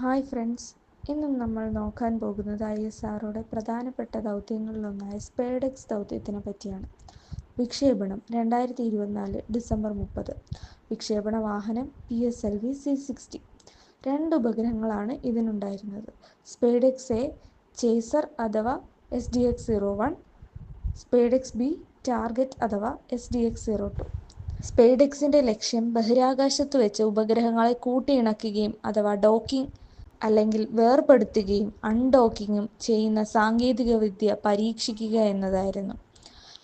Hi friends, ഇന്നും നമ്മൾ നോക്കാൻ പോകുന്നത് ISROയുടെ പ്രധാനപ്പെട്ട ദൗത്യങ്ങളിലൊന്നായ സ്പേഡെക്സ് ദൗത്യത്തിനെ പറ്റിയാണ്. വിക്ഷേപണം 2024 ഡിസംബർ 30. വിക്ഷേപണ വാഹനം PSLV C-60. 2 ഉപഗ്രഹങ്ങളാണ് ഇതിനുണ്ടായിരുന്നത്. സ്പേഡെക്സ് എ ചേസർ അഥവാ SDX-01, സ്പേഡെക്സ് ബി ടാർഗറ്റ് അഥവാ SDX-02. സ്പേഡെക്സിൻ്റെ ലക്ഷ്യം ബഹിരാകാശത്ത് വെച്ച് ഉപഗ്രഹങ്ങളെ കൂട്ടിയിണക്കുകയും അഥവാ ഡോക്കിംഗ് അല്ലെങ്കിൽ വേർപെടുത്തുകയും അൺഡോക്കിങ്ങും ചെയ്യുന്ന സാങ്കേതികവിദ്യ പരീക്ഷിക്കുക എന്നതായിരുന്നു.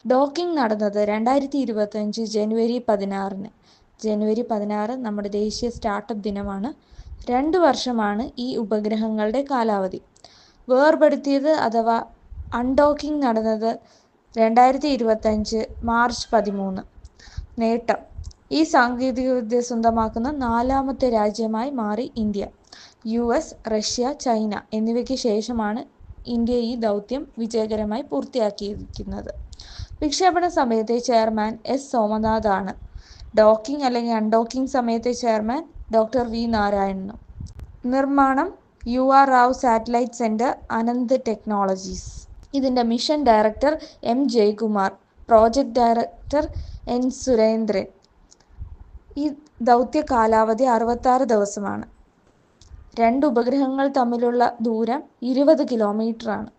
ഡോക്കിംഗ് നടന്നത് 2025 ജനുവരി 16-ന്. ജനുവരി 16 നമ്മുടെ ദേശീയ സ്റ്റാർട്ടപ്പ് ദിനമാണ്. 2 വർഷമാണ് ഈ ഉപഗ്രഹങ്ങളുടെ കാലാവധി. വേർപെടുത്തിയത് അഥവാ അൺഡോക്കിംഗ് നടന്നത് 2025 മാർച്ച് 13. നേട്ടം: ഈ സാങ്കേതികവിദ്യ സ്വന്തമാക്കുന്ന 4ാമത്തെ രാജ്യമായി മാറി ഇന്ത്യ. US, റഷ്യ, ചൈന എന്നിവയ്ക്ക് ശേഷമാണ് ഇന്ത്യ ഈ ദൗത്യം വിജയകരമായി പൂർത്തിയാക്കിയിരിക്കുന്നത്. വിക്ഷേപണ സമയത്തെ ചെയർമാൻ S. സോമനാഥ് ആണ്. ഡോക്കിംഗ് അല്ലെങ്കിൽ അൺഡോക്കിംഗ് സമയത്തെ ചെയർമാൻ ഡോക്ടർ V. നാരായണനും. നിർമ്മാണം UR Rao satellite centre, Ananth Technologies. ഇതിൻ്റെ mission director M. Jayakumar, project director N. Surendran. ഈ ദൗത്യ കാലാവധി 66 ദിവസമാണ്. 2 ഉപഗ്രഹങ്ങൾ തമ്മിലുള്ള ദൂരം 20 കിലോമീറ്ററാണ്.